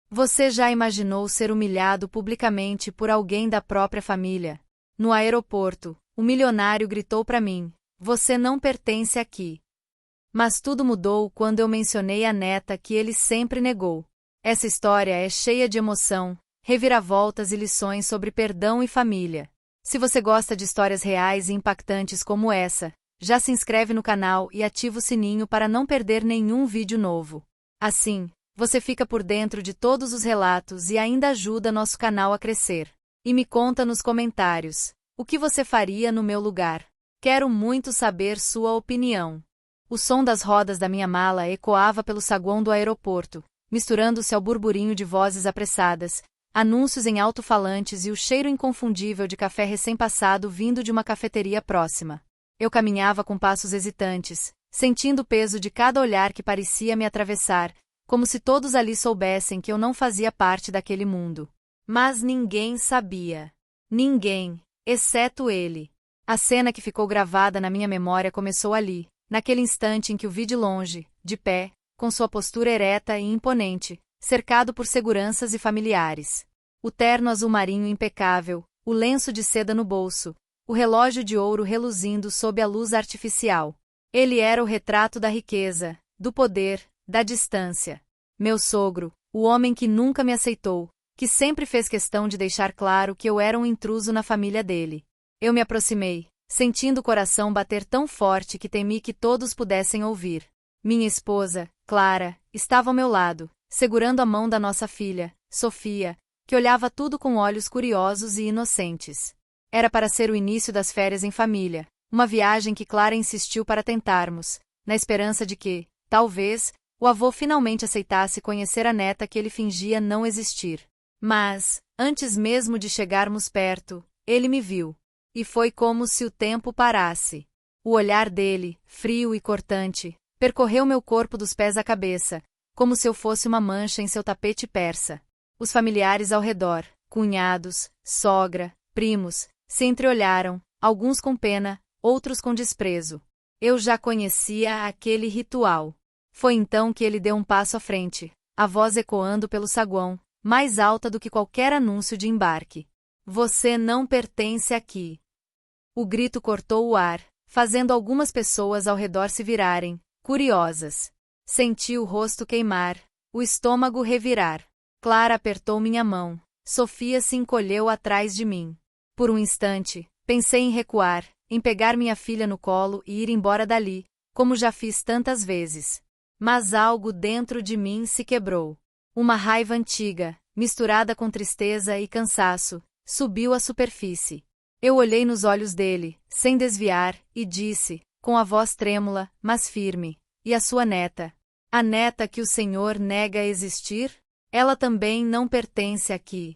Você já imaginou ser humilhado publicamente por alguém da própria família? No aeroporto, o milionário gritou para mim: "Você não pertence aqui." Mas tudo mudou quando eu mencionei a neta que ele sempre negou. Essa história é cheia de emoção, reviravoltas e lições sobre perdão e família. Se você gosta de histórias reais e impactantes como essa, já se inscreve no canal e ativa o sininho para não perder nenhum vídeo novo. Assim, você fica por dentro de todos os relatos e ainda ajuda nosso canal a crescer. E me conta nos comentários, o que você faria no meu lugar? Quero muito saber sua opinião. O som das rodas da minha mala ecoava pelo saguão do aeroporto, misturando-se ao burburinho de vozes apressadas, anúncios em alto-falantes e o cheiro inconfundível de café recém-passado vindo de uma cafeteria próxima. Eu caminhava com passos hesitantes, sentindo o peso de cada olhar que parecia me atravessar, como se todos ali soubessem que eu não fazia parte daquele mundo. Mas ninguém sabia. Ninguém, exceto ele. A cena que ficou gravada na minha memória começou ali, naquele instante em que o vi de longe, de pé, com sua postura ereta e imponente, cercado por seguranças e familiares. O terno azul marinho impecável, o lenço de seda no bolso, o relógio de ouro reluzindo sob a luz artificial. Ele era o retrato da riqueza, do poder, da distância. Meu sogro, o homem que nunca me aceitou, que sempre fez questão de deixar claro que eu era um intruso na família dele. Eu me aproximei, sentindo o coração bater tão forte que temi que todos pudessem ouvir. Minha esposa, Clara, estava ao meu lado, segurando a mão da nossa filha, Sofia, que olhava tudo com olhos curiosos e inocentes. Era para ser o início das férias em família, uma viagem que Clara insistiu para tentarmos, na esperança de que, talvez, o avô finalmente aceitasse conhecer a neta que ele fingia não existir. Mas, antes mesmo de chegarmos perto, ele me viu. E foi como se o tempo parasse. O olhar dele, frio e cortante, percorreu meu corpo dos pés à cabeça, como se eu fosse uma mancha em seu tapete persa. Os familiares ao redor, cunhados, sogra, primos, se entreolharam, alguns com pena, outros com desprezo. Eu já conhecia aquele ritual. Foi então que ele deu um passo à frente, a voz ecoando pelo saguão, mais alta do que qualquer anúncio de embarque. "Você não pertence aqui." O grito cortou o ar, fazendo algumas pessoas ao redor se virarem, curiosas. Senti o rosto queimar, o estômago revirar. Clara apertou minha mão, Sofia se encolheu atrás de mim. Por um instante, pensei em recuar, em pegar minha filha no colo e ir embora dali, como já fiz tantas vezes. Mas algo dentro de mim se quebrou. Uma raiva antiga, misturada com tristeza e cansaço, subiu à superfície. Eu olhei nos olhos dele, sem desviar, e disse, com a voz trêmula, mas firme: "E a sua neta? A neta que o senhor nega existir? Ela também não pertence aqui."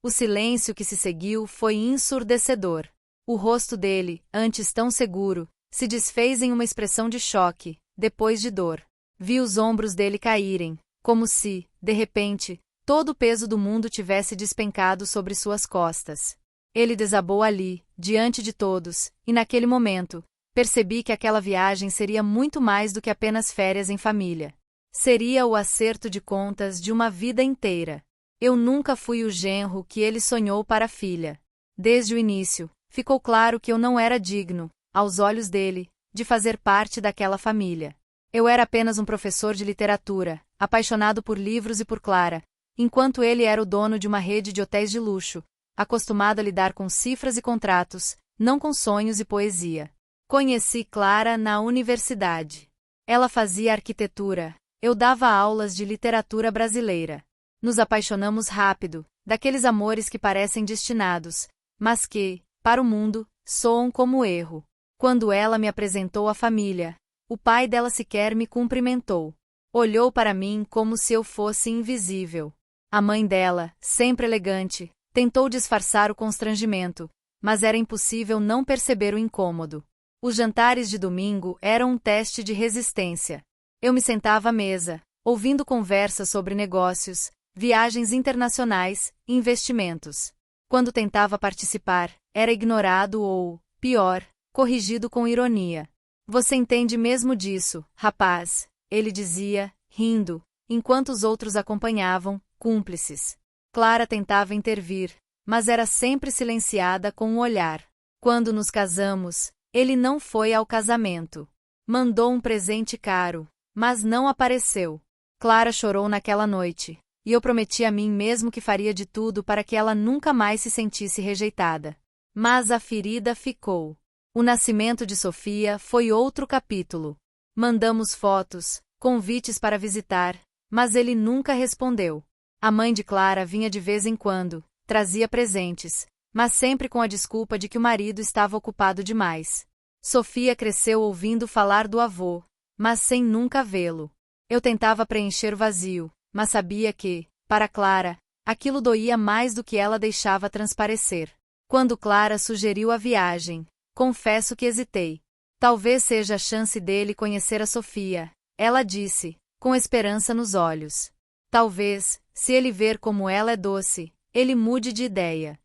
O silêncio que se seguiu foi ensurdecedor. O rosto dele, antes tão seguro, se desfez em uma expressão de choque, depois de dor. Vi os ombros dele caírem, como se, de repente, todo o peso do mundo tivesse despencado sobre suas costas. Ele desabou ali, diante de todos, e naquele momento, percebi que aquela viagem seria muito mais do que apenas férias em família. Seria o acerto de contas de uma vida inteira. Eu nunca fui o genro que ele sonhou para a filha. Desde o início, ficou claro que eu não era digno, aos olhos dele, de fazer parte daquela família. Eu era apenas um professor de literatura, apaixonado por livros e por Clara, enquanto ele era o dono de uma rede de hotéis de luxo, acostumado a lidar com cifras e contratos, não com sonhos e poesia. Conheci Clara na universidade. Ela fazia arquitetura, eu dava aulas de literatura brasileira. Nos apaixonamos rápido, daqueles amores que parecem destinados, mas que, para o mundo, soam como erro. Quando ela me apresentou à família, o pai dela sequer me cumprimentou. Olhou para mim como se eu fosse invisível. A mãe dela, sempre elegante, tentou disfarçar o constrangimento, mas era impossível não perceber o incômodo. Os jantares de domingo eram um teste de resistência. Eu me sentava à mesa, ouvindo conversas sobre negócios, viagens internacionais, investimentos. Quando tentava participar, era ignorado ou, pior, corrigido com ironia. "Você entende mesmo disso, rapaz?" ele dizia, rindo, enquanto os outros acompanhavam, cúmplices. Clara tentava intervir, mas era sempre silenciada com um olhar. Quando nos casamos, ele não foi ao casamento. Mandou um presente caro, mas não apareceu. Clara chorou naquela noite, e eu prometi a mim mesmo que faria de tudo para que ela nunca mais se sentisse rejeitada. Mas a ferida ficou. O nascimento de Sofia foi outro capítulo. Mandamos fotos, convites para visitar, mas ele nunca respondeu. A mãe de Clara vinha de vez em quando, trazia presentes, mas sempre com a desculpa de que o marido estava ocupado demais. Sofia cresceu ouvindo falar do avô, mas sem nunca vê-lo. Eu tentava preencher o vazio, mas sabia que, para Clara, aquilo doía mais do que ela deixava transparecer. Quando Clara sugeriu a viagem, confesso que hesitei. Talvez seja a chance dele conhecer a Sofia, ela disse, com esperança nos olhos. Talvez, se ele ver como ela é doce, ele mude de ideia.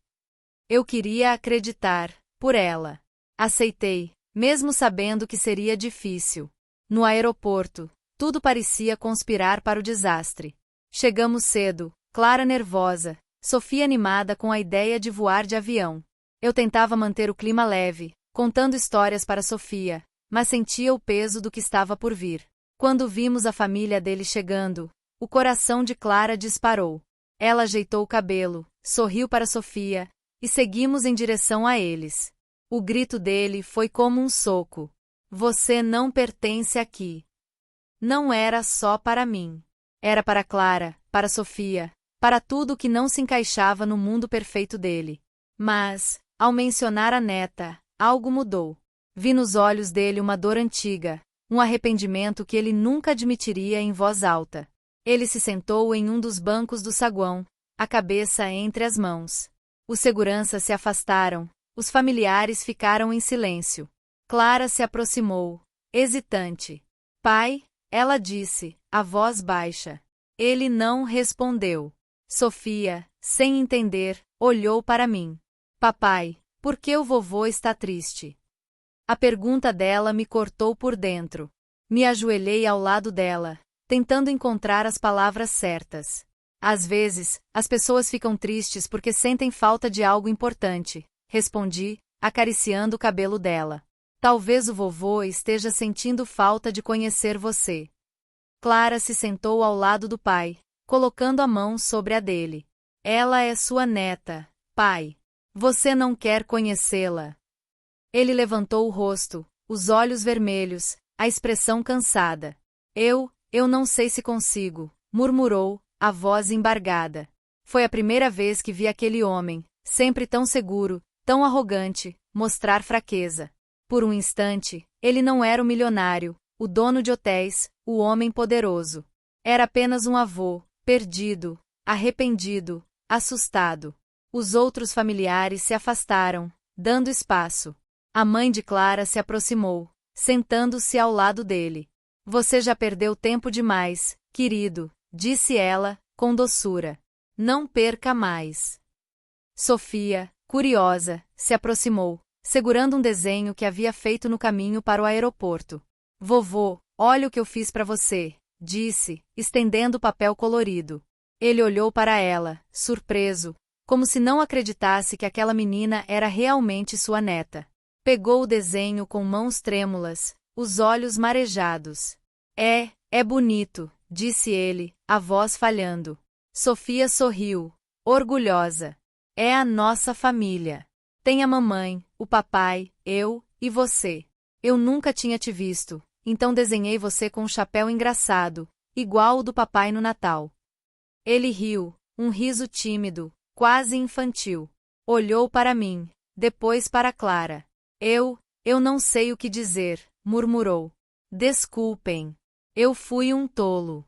Eu queria acreditar, por ela. Aceitei, mesmo sabendo que seria difícil. No aeroporto, tudo parecia conspirar para o desastre. Chegamos cedo, Clara nervosa, Sofia animada com a ideia de voar de avião. Eu tentava manter o clima leve, contando histórias para Sofia, mas sentia o peso do que estava por vir. Quando vimos a família dele chegando, o coração de Clara disparou. Ela ajeitou o cabelo, sorriu para Sofia, e seguimos em direção a eles. O grito dele foi como um soco. Você não pertence aqui. Não era só para mim. Era para Clara, para Sofia, para tudo que não se encaixava no mundo perfeito dele. Mas, ao mencionar a neta, algo mudou. Vi nos olhos dele uma dor antiga, um arrependimento que ele nunca admitiria em voz alta. Ele se sentou em um dos bancos do saguão, a cabeça entre as mãos. Os seguranças se afastaram, os familiares ficaram em silêncio. Clara se aproximou, hesitante. Pai, ela disse, a voz baixa. Ele não respondeu. Sofia, sem entender, olhou para mim. Papai, por que o vovô está triste? A pergunta dela me cortou por dentro. Me ajoelhei ao lado dela, tentando encontrar as palavras certas. Às vezes, as pessoas ficam tristes porque sentem falta de algo importante, respondi, acariciando o cabelo dela. Talvez o vovô esteja sentindo falta de conhecer você. Clara se sentou ao lado do pai, colocando a mão sobre a dele. Ela é sua neta, pai. Você não quer conhecê-la? Ele levantou o rosto, os olhos vermelhos, a expressão cansada. Eu não sei se consigo, murmurou, a voz embargada. Foi a primeira vez que vi aquele homem, sempre tão seguro, tão arrogante, mostrar fraqueza. Por um instante, ele não era o milionário, o dono de hotéis, o homem poderoso. Era apenas um avô, perdido, arrependido, assustado. Os outros familiares se afastaram, dando espaço. A mãe de Clara se aproximou, sentando-se ao lado dele. Você já perdeu tempo demais, querido, disse ela, com doçura. Não perca mais. Sofia, curiosa, se aproximou, segurando um desenho que havia feito no caminho para o aeroporto. Vovô, olha o que eu fiz para você, disse, estendendo o papel colorido. Ele olhou para ela, surpreso, como se não acreditasse que aquela menina era realmente sua neta. Pegou o desenho com mãos trêmulas, os olhos marejados. É bonito, disse ele, a voz falhando. Sofia sorriu, orgulhosa. É a nossa família. Tem a mamãe, o papai, eu, e você. Eu nunca tinha te visto, então desenhei você com um chapéu engraçado, igual o do papai no Natal. Ele riu, um riso tímido, quase infantil. Olhou para mim, depois para Clara. Eu não sei o que dizer, murmurou. Desculpem. Eu fui um tolo.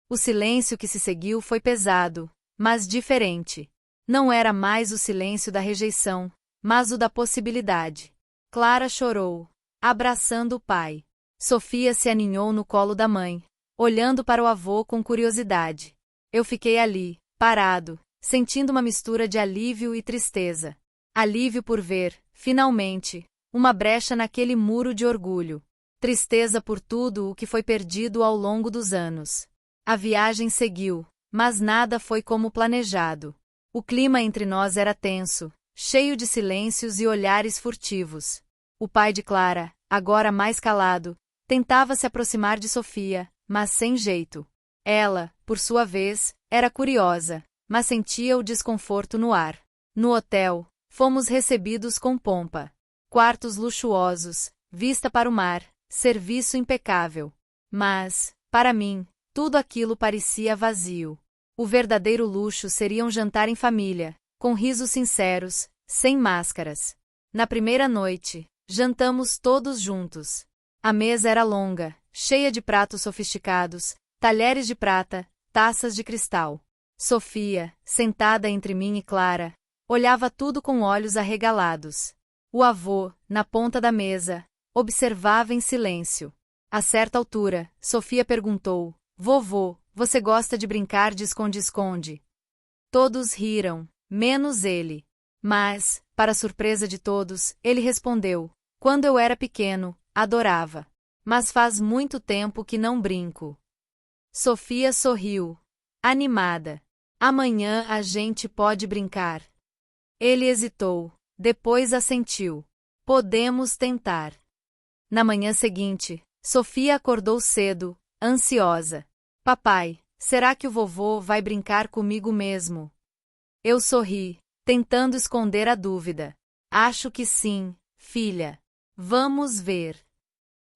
O silêncio que se seguiu foi pesado, mas diferente. Não era mais o silêncio da rejeição, mas o da possibilidade. Clara chorou, abraçando o pai. Sofia se aninhou no colo da mãe, olhando para o avô com curiosidade. Eu fiquei ali, parado, sentindo uma mistura de alívio e tristeza. Alívio por ver, finalmente, uma brecha naquele muro de orgulho. Tristeza por tudo o que foi perdido ao longo dos anos. A viagem seguiu, mas nada foi como planejado. O clima entre nós era tenso, cheio de silêncios e olhares furtivos. O pai de Clara, agora mais calado, tentava se aproximar de Sofia, mas sem jeito. Ela, por sua vez, era curiosa, mas sentia o desconforto no ar. No hotel, fomos recebidos com pompa. Quartos luxuosos, vista para o mar, serviço impecável. Mas, para mim, tudo aquilo parecia vazio. O verdadeiro luxo seria um jantar em família, com risos sinceros, sem máscaras. Na primeira noite, jantamos todos juntos. A mesa era longa, cheia de pratos sofisticados, talheres de prata, taças de cristal. Sofia, sentada entre mim e Clara, olhava tudo com olhos arregalados. O avô, na ponta da mesa, observava em silêncio. A certa altura, Sofia perguntou: "Vovô, você gosta de brincar de esconde-esconde?" Todos riram, menos ele. Mas, para surpresa de todos, ele respondeu: "Quando eu era pequeno, adorava. Mas faz muito tempo que não brinco." Sofia sorriu, animada. "Amanhã a gente pode brincar." Ele hesitou, depois assentiu. "Podemos tentar." Na manhã seguinte, Sofia acordou cedo, ansiosa. "Papai, será que o vovô vai brincar comigo mesmo?" Eu sorri, tentando esconder a dúvida. "Acho que sim, filha. Vamos ver."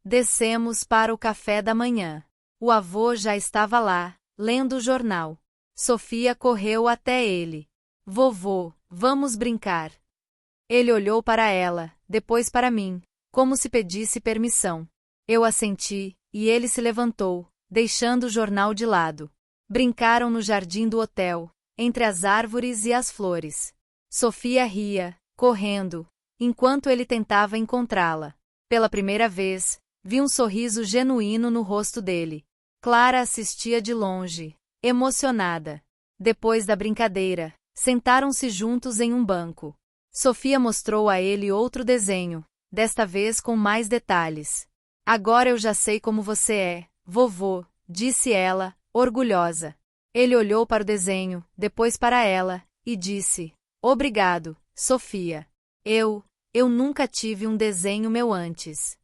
Descemos para o café da manhã. O avô já estava lá, lendo o jornal. Sofia correu até ele. "Vovô, vamos brincar." Ele olhou para ela, depois para mim, como se pedisse permissão. Eu assenti, e ele se levantou, deixando o jornal de lado. Brincaram no jardim do hotel, entre as árvores e as flores. Sofia ria, correndo, enquanto ele tentava encontrá-la. Pela primeira vez, vi um sorriso genuíno no rosto dele. Clara assistia de longe, emocionada. Depois da brincadeira, sentaram-se juntos em um banco. Sofia mostrou a ele outro desenho, desta vez com mais detalhes. "Agora eu já sei como você é, vovô", disse ela, orgulhosa. Ele olhou para o desenho, depois para ela, e disse: "Obrigado, Sofia. Eu nunca tive um desenho meu antes."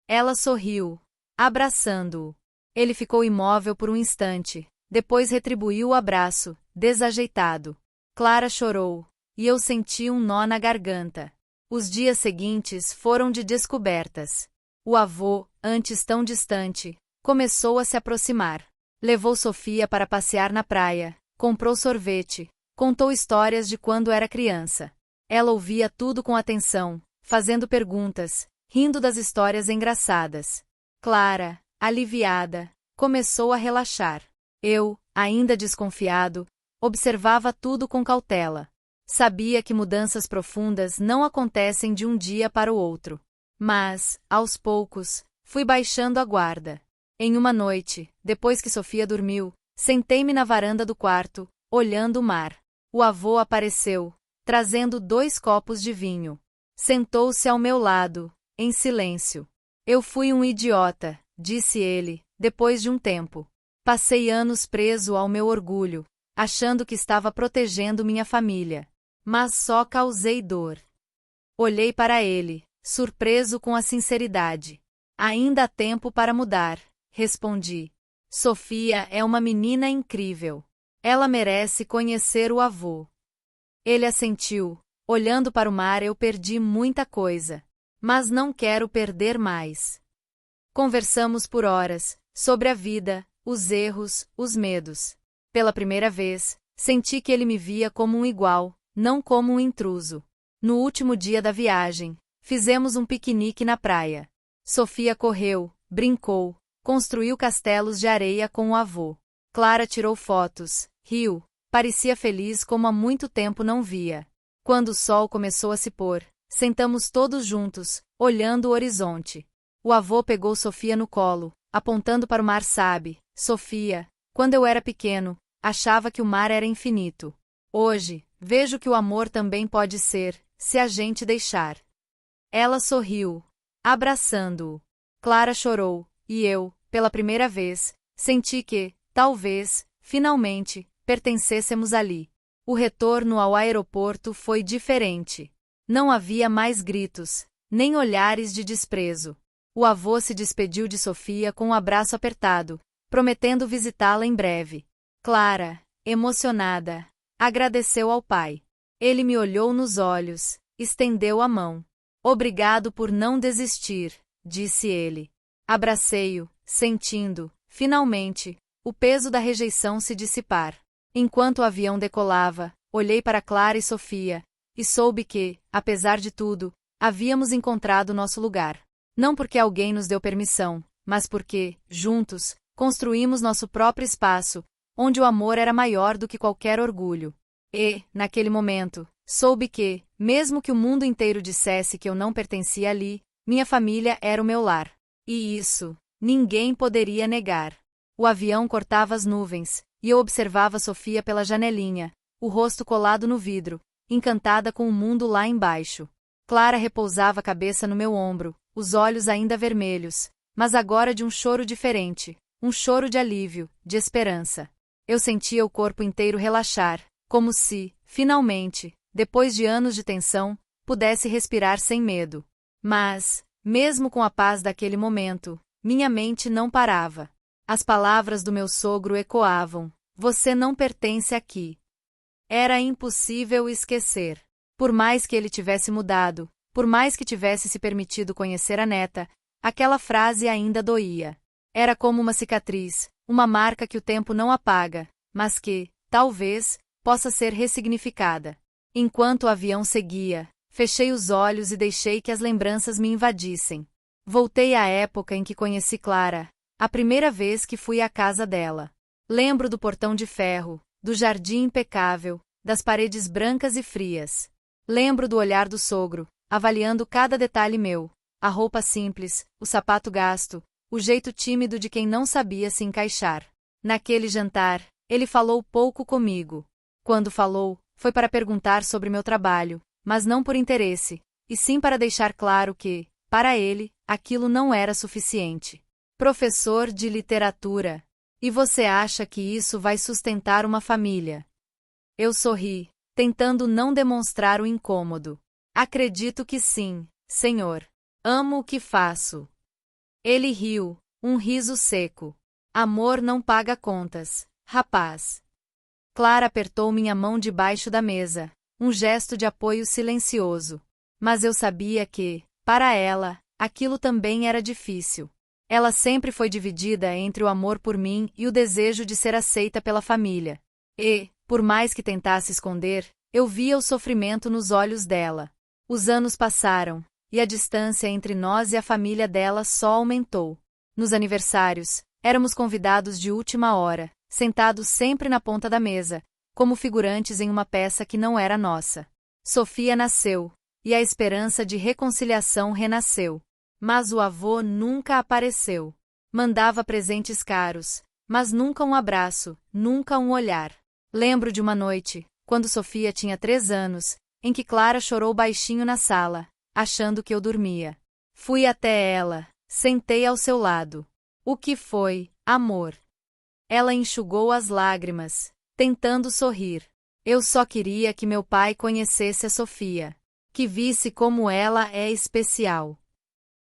Ela sorriu, abraçando-o. Ele ficou imóvel por um instante, depois retribuiu o abraço, desajeitado. Clara chorou, e eu senti um nó na garganta. Os dias seguintes foram de descobertas. O avô, antes tão distante, começou a se aproximar. Levou Sofia para passear na praia, comprou sorvete, contou histórias de quando era criança. Ela ouvia tudo com atenção, fazendo perguntas, rindo das histórias engraçadas. Clara, aliviada, começou a relaxar. Eu, ainda desconfiado, observava tudo com cautela. Sabia que mudanças profundas não acontecem de um dia para o outro. Mas, aos poucos, fui baixando a guarda. Em uma noite, depois que Sofia dormiu, sentei-me na varanda do quarto, olhando o mar. O avô apareceu, trazendo 2 copos de vinho. Sentou-se ao meu lado, em silêncio. "Eu fui um idiota", disse ele, depois de um tempo. "Passei anos preso ao meu orgulho, achando que estava protegendo minha família. Mas só causei dor." Olhei para ele, surpreso com a sinceridade. "Ainda há tempo para mudar", respondi. "Sofia é uma menina incrível. Ela merece conhecer o avô." Ele assentiu. "Olhando para o mar eu perdi muita coisa. Mas não quero perder mais." Conversamos por horas, sobre a vida, os erros, os medos. Pela primeira vez, senti que ele me via como um igual, não como um intruso. No último dia da viagem, fizemos um piquenique na praia. Sofia correu, brincou, construiu castelos de areia com o avô. Clara tirou fotos, riu, parecia feliz como há muito tempo não via. Quando o sol começou a se pôr, sentamos todos juntos, olhando o horizonte. O avô pegou Sofia no colo, apontando para o mar. "Sabe, Sofia, quando eu era pequeno, achava que o mar era infinito. Hoje, vejo que o amor também pode ser, se a gente deixar." Ela sorriu, abraçando-o. Clara chorou, e eu, pela primeira vez, senti que, talvez, finalmente, pertencêssemos ali. O retorno ao aeroporto foi diferente. Não havia mais gritos, nem olhares de desprezo. O avô se despediu de Sofia com um abraço apertado, prometendo visitá-la em breve. Clara, emocionada, agradeceu ao pai. Ele me olhou nos olhos, estendeu a mão. Obrigado por não desistir, disse ele. Abracei-o, sentindo, finalmente, o peso da rejeição se dissipar. Enquanto o avião decolava, olhei para Clara e Sofia, e soube que, apesar de tudo, havíamos encontrado nosso lugar. Não porque alguém nos deu permissão, mas porque, juntos, construímos nosso próprio espaço, onde o amor era maior do que qualquer orgulho. E, naquele momento, soube que, mesmo que o mundo inteiro dissesse que eu não pertencia ali, minha família era o meu lar. E isso, ninguém poderia negar. O avião cortava as nuvens, e eu observava Sofia pela janelinha, o rosto colado no vidro, encantada com o mundo lá embaixo. Clara repousava a cabeça no meu ombro, os olhos ainda vermelhos, mas agora de um choro diferente, um choro de alívio, de esperança. Eu sentia o corpo inteiro relaxar, como se, finalmente, depois de anos de tensão, pudesse respirar sem medo. Mas, mesmo com a paz daquele momento, minha mente não parava. As palavras do meu sogro ecoavam: "Você não pertence aqui." Era impossível esquecer. Por mais que ele tivesse mudado, por mais que tivesse se permitido conhecer a neta, aquela frase ainda doía. Era como uma cicatriz, uma marca que o tempo não apaga, mas que, talvez, possa ser ressignificada. Enquanto o avião seguia, fechei os olhos e deixei que as lembranças me invadissem. Voltei à época em que conheci Clara, a primeira vez que fui à casa dela. Lembro do portão de ferro, do jardim impecável, das paredes brancas e frias. Lembro do olhar do sogro, avaliando cada detalhe meu, a roupa simples, o sapato gasto, o jeito tímido de quem não sabia se encaixar. Naquele jantar, ele falou pouco comigo. Quando falou, foi para perguntar sobre meu trabalho, mas não por interesse, e sim para deixar claro que, para ele, aquilo não era suficiente. Professor de literatura. E você acha que isso vai sustentar uma família? Eu sorri, tentando não demonstrar o incômodo. Acredito que sim, senhor. Amo o que faço. Ele riu, um riso seco. Amor não paga contas, rapaz. Clara apertou minha mão debaixo da mesa, um gesto de apoio silencioso. Mas eu sabia que, para ela, aquilo também era difícil. Ela sempre foi dividida entre o amor por mim e o desejo de ser aceita pela família. E, por mais que tentasse esconder, eu via o sofrimento nos olhos dela. Os anos passaram, e a distância entre nós e a família dela só aumentou. Nos aniversários, éramos convidados de última hora, sentados sempre na ponta da mesa, como figurantes em uma peça que não era nossa. Sofia nasceu, e a esperança de reconciliação renasceu. Mas o avô nunca apareceu. Mandava presentes caros, mas nunca um abraço, nunca um olhar. Lembro de uma noite, quando Sofia tinha 3 anos, em que Clara chorou baixinho na sala, achando que eu dormia. Fui até ela, sentei ao seu lado. O que foi, amor? Ela enxugou as lágrimas, tentando sorrir. Eu só queria que meu pai conhecesse a Sofia, que visse como ela é especial.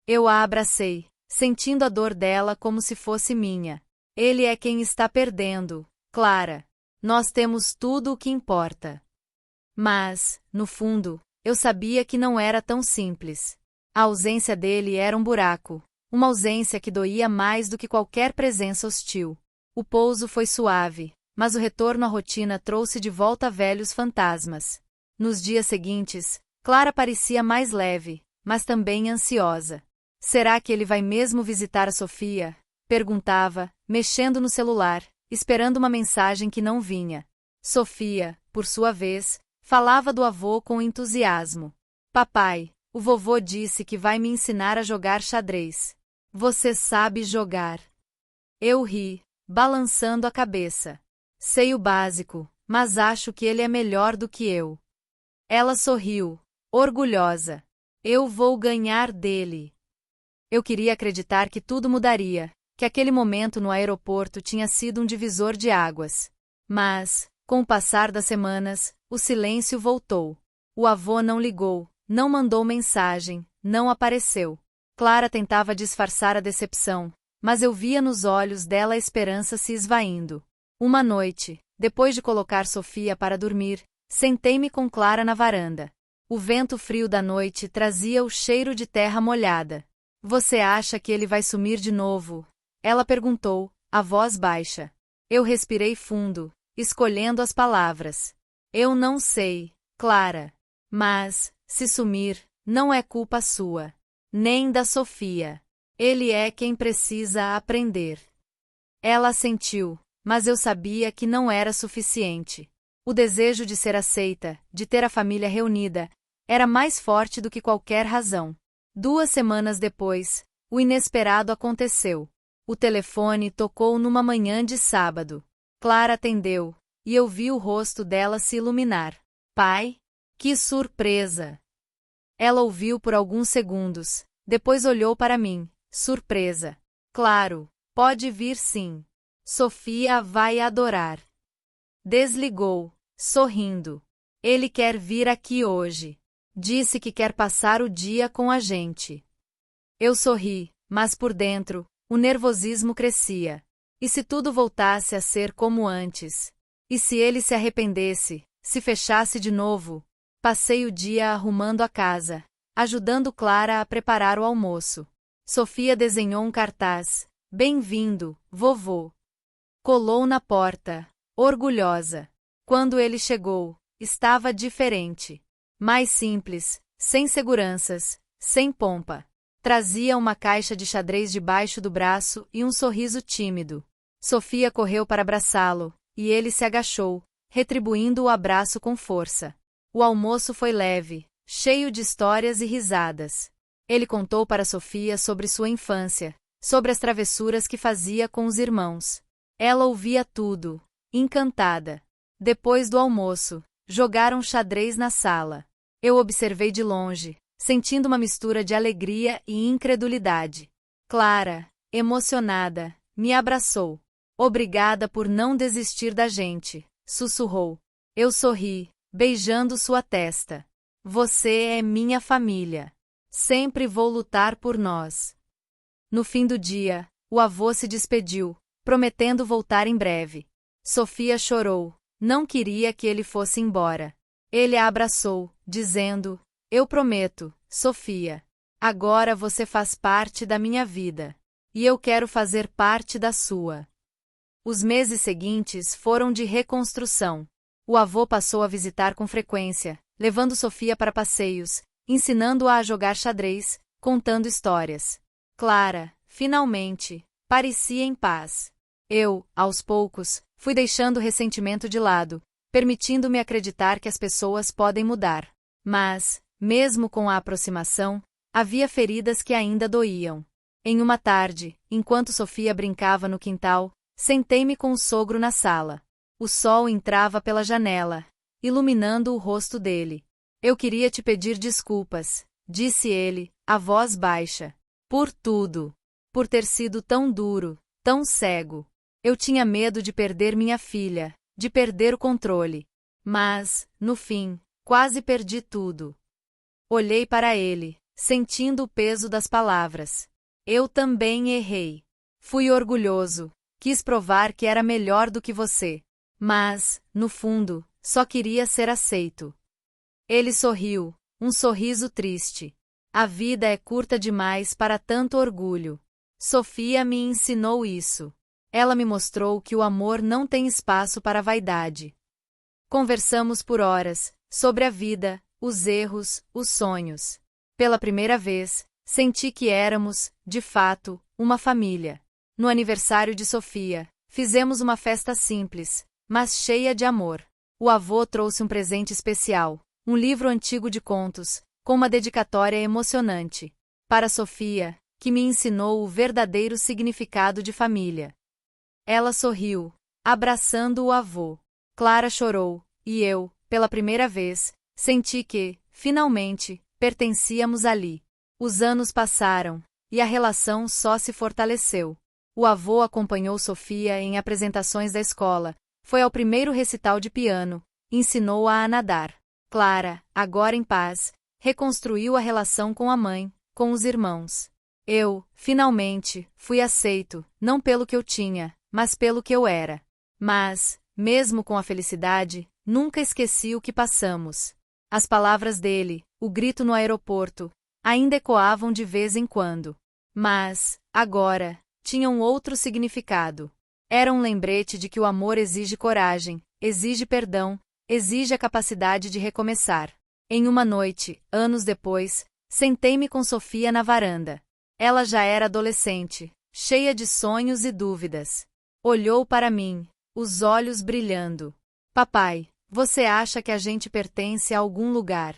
Eu a abracei, sentindo a dor dela como se fosse minha. Ele é quem está perdendo, Clara. Nós temos tudo o que importa. Mas, no fundo, eu sabia que não era tão simples. A ausência dele era um buraco, uma ausência que doía mais do que qualquer presença hostil. O pouso foi suave, mas o retorno à rotina trouxe de volta velhos fantasmas. Nos dias seguintes, Clara parecia mais leve, mas também ansiosa. Será que ele vai mesmo visitar a Sofia? Perguntava, mexendo no celular, esperando uma mensagem que não vinha. Sofia, por sua vez, falava do avô com entusiasmo. Papai, o vovô disse que vai me ensinar a jogar xadrez. Você sabe jogar? Eu ri, balançando a cabeça. Sei o básico, mas acho que ele é melhor do que eu. Ela sorriu, orgulhosa. Eu vou ganhar dele. Eu queria acreditar que tudo mudaria, que aquele momento no aeroporto tinha sido um divisor de águas. Mas, com o passar das semanas, o silêncio voltou. O avô não ligou, não mandou mensagem, não apareceu. Clara tentava disfarçar a decepção, mas eu via nos olhos dela a esperança se esvaindo. Uma noite, depois de colocar Sofia para dormir, sentei-me com Clara na varanda. O vento frio da noite trazia o cheiro de terra molhada. Você acha que ele vai sumir de novo? Ela perguntou, a voz baixa. Eu respirei fundo, escolhendo as palavras. Eu não sei, Clara. Mas, se sumir, não é culpa sua. Nem da Sofia. Ele é quem precisa aprender. Ela assentiu, mas eu sabia que não era suficiente. O desejo de ser aceita, de ter a família reunida, era mais forte do que qualquer razão. 2 semanas depois, o inesperado aconteceu. O telefone tocou numa manhã de sábado. Clara atendeu, e eu vi o rosto dela se iluminar. Pai? Que surpresa! Ela ouviu por alguns segundos, depois olhou para mim, surpresa. Claro, pode vir sim. Sofia vai adorar. Desligou, sorrindo. Ele quer vir aqui hoje. Disse que quer passar o dia com a gente. Eu sorri, mas por dentro, o nervosismo crescia. E se tudo voltasse a ser como antes? E se ele se arrependesse, se fechasse de novo? Passei o dia arrumando a casa, ajudando Clara a preparar o almoço. Sofia desenhou um cartaz. Bem-vindo, vovô. Colou na porta, orgulhosa. Quando ele chegou, estava diferente. Mais simples, sem seguranças, sem pompa. Trazia uma caixa de xadrez debaixo do braço e um sorriso tímido. Sofia correu para abraçá-lo, e ele se agachou, retribuindo o abraço com força. O almoço foi leve, cheio de histórias e risadas. Ele contou para Sofia sobre sua infância, sobre as travessuras que fazia com os irmãos. Ela ouvia tudo, encantada. Depois do almoço, jogaram xadrez na sala. Eu observei de longe, sentindo uma mistura de alegria e incredulidade. Clara, emocionada, me abraçou. Obrigada por não desistir da gente, sussurrou. Eu sorri, beijando sua testa. Você é minha família. Sempre vou lutar por nós. No fim do dia, o avô se despediu, prometendo voltar em breve. Sofia chorou, não queria que ele fosse embora. Ele a abraçou, dizendo: Eu prometo, Sofia. Agora você faz parte da minha vida. E eu quero fazer parte da sua. Os meses seguintes foram de reconstrução. O avô passou a visitar com frequência, levando Sofia para passeios, ensinando-a a jogar xadrez, contando histórias. Clara, finalmente, parecia em paz. Eu, aos poucos, fui deixando o ressentimento de lado, permitindo-me acreditar que as pessoas podem mudar. Mas, mesmo com a aproximação, havia feridas que ainda doíam. Em uma tarde, enquanto Sofia brincava no quintal, sentei-me com o sogro na sala. O sol entrava pela janela, iluminando o rosto dele. Eu queria te pedir desculpas, disse ele, a voz baixa. Por tudo. Por ter sido tão duro, tão cego. Eu tinha medo de perder minha filha, de perder o controle. Mas, no fim, quase perdi tudo. Olhei para ele, sentindo o peso das palavras. Eu também errei. Fui orgulhoso, quis provar que era melhor do que você. Mas, no fundo, só queria ser aceito. Ele sorriu, um sorriso triste. A vida é curta demais para tanto orgulho. Sofia me ensinou isso. Ela me mostrou que o amor não tem espaço para a vaidade. Conversamos por horas, sobre a vida, os erros, os sonhos. Pela primeira vez, senti que éramos, de fato, uma família. No aniversário de Sofia, fizemos uma festa simples, mas cheia de amor. O avô trouxe um presente especial, um livro antigo de contos, com uma dedicatória emocionante. Para Sofia, que me ensinou o verdadeiro significado de família. Ela sorriu, abraçando o avô. Clara chorou, e eu, pela primeira vez, senti que, finalmente, pertencíamos ali. Os anos passaram, e a relação só se fortaleceu. O avô acompanhou Sofia em apresentações da escola, Foi ao primeiro recital de piano, ensinou-a a nadar. Clara, agora em paz, reconstruiu a relação com a mãe, com os irmãos. Eu, finalmente, fui aceito, não pelo que eu tinha, mas pelo que eu era. Mas, mesmo com a felicidade, nunca esqueci o que passamos. As palavras dele, o grito no aeroporto, ainda ecoavam de vez em quando. Mas, agora, tinham outro significado. Era um lembrete de que o amor exige coragem, exige perdão, exige a capacidade de recomeçar. Em uma noite, anos depois, sentei-me com Sofia na varanda. Ela já era adolescente, cheia de sonhos e dúvidas. Olhou para mim, os olhos brilhando. Papai, você acha que a gente pertence a algum lugar?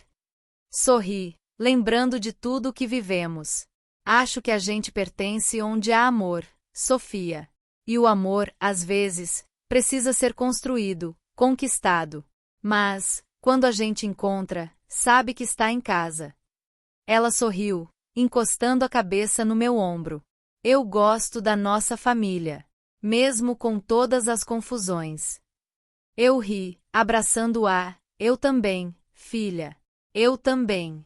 Sorri, lembrando de tudo o que vivemos. Acho que a gente pertence onde há amor, Sofia. E o amor, às vezes, precisa ser construído, conquistado. Mas, quando a gente encontra, sabe que está em casa. Ela sorriu, encostando a cabeça no meu ombro. Eu gosto da nossa família, mesmo com todas as confusões. Eu ri, abraçando-a. Eu também, filha. Eu também.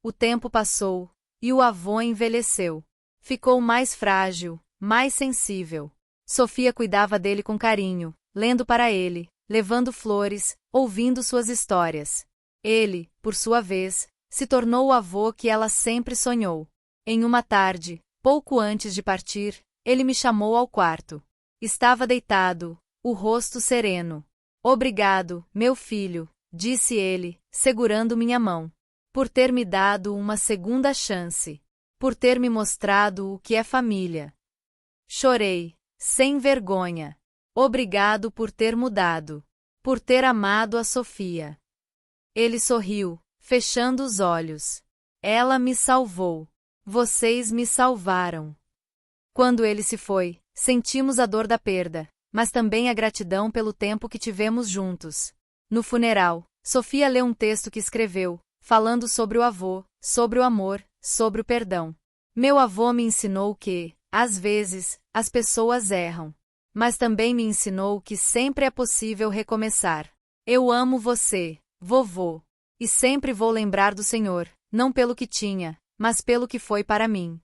O tempo passou, e o avô envelheceu. Ficou mais frágil, mais sensível. Sofia cuidava dele com carinho, lendo para ele, levando flores, ouvindo suas histórias. Ele, por sua vez, se tornou o avô que ela sempre sonhou. Em uma tarde, pouco antes de partir, ele me chamou ao quarto. Estava deitado, o rosto sereno. Obrigado, meu filho, disse ele, segurando minha mão. Por ter me dado uma segunda chance. Por ter me mostrado o que é família. Chorei, sem vergonha. Obrigado por ter mudado. Por ter amado a Sofia. Ele sorriu, fechando os olhos. Ela me salvou. Vocês me salvaram. Quando ele se foi, sentimos a dor da perda, mas também a gratidão pelo tempo que tivemos juntos. No funeral, Sofia leu um texto que escreveu, falando sobre o avô, sobre o amor, sobre o perdão. Meu avô me ensinou que, às vezes, as pessoas erram. Mas também me ensinou que sempre é possível recomeçar. Eu amo você, vovô. E sempre vou lembrar do Senhor, não pelo que tinha, mas pelo que foi para mim.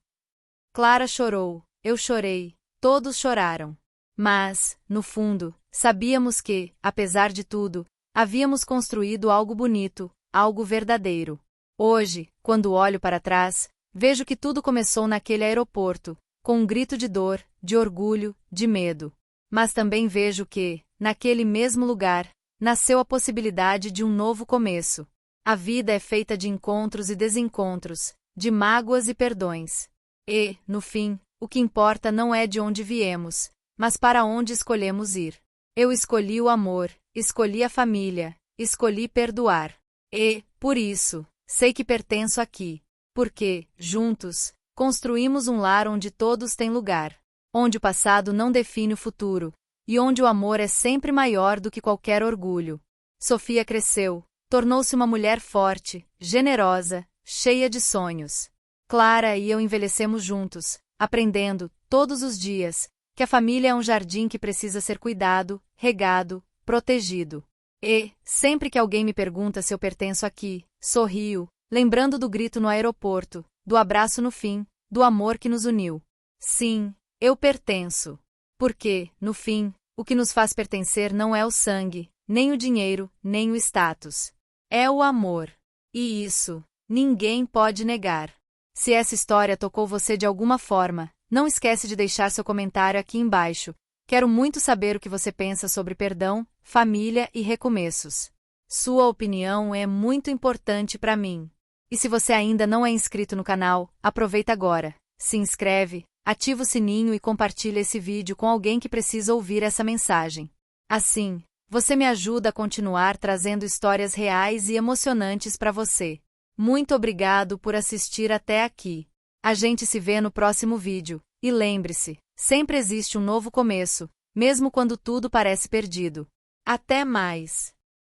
Clara chorou, eu chorei, todos choraram. Mas, no fundo, sabíamos que, apesar de tudo, havíamos construído algo bonito, algo verdadeiro. Hoje, quando olho para trás, vejo que tudo começou naquele aeroporto, com um grito de dor, de orgulho, de medo. Mas também vejo que, naquele mesmo lugar, nasceu a possibilidade de um novo começo. A vida é feita de encontros e desencontros, de mágoas e perdões. E, no fim, o que importa não é de onde viemos, mas para onde escolhemos ir. Eu escolhi o amor, escolhi a família, escolhi perdoar. E, por isso, sei que pertenço aqui. Porque, juntos, construímos um lar onde todos têm lugar. Onde o passado não define o futuro, e onde o amor é sempre maior do que qualquer orgulho. Sofia cresceu, tornou-se uma mulher forte, generosa, cheia de sonhos. Clara e eu envelhecemos juntos, aprendendo, todos os dias, que a família é um jardim que precisa ser cuidado, regado, protegido. E, sempre que alguém me pergunta se eu pertenço aqui, sorrio, lembrando do grito no aeroporto, do abraço no fim, do amor que nos uniu. Sim, eu pertenço. Porque, no fim, o que nos faz pertencer não é o sangue, nem o dinheiro, nem o status. É o amor. E isso, ninguém pode negar. Se essa história tocou você de alguma forma, não esquece de deixar seu comentário aqui embaixo. Quero muito saber o que você pensa sobre perdão, família e recomeços. Sua opinião é muito importante para mim. E se você ainda não é inscrito no canal, aproveita agora. Se inscreve, ativa o sininho e compartilha esse vídeo com alguém que precisa ouvir essa mensagem. Assim, você me ajuda a continuar trazendo histórias reais e emocionantes para você. Muito obrigado por assistir até aqui. A gente se vê no próximo vídeo. E lembre-se, sempre existe um novo começo, mesmo quando tudo parece perdido. Até mais!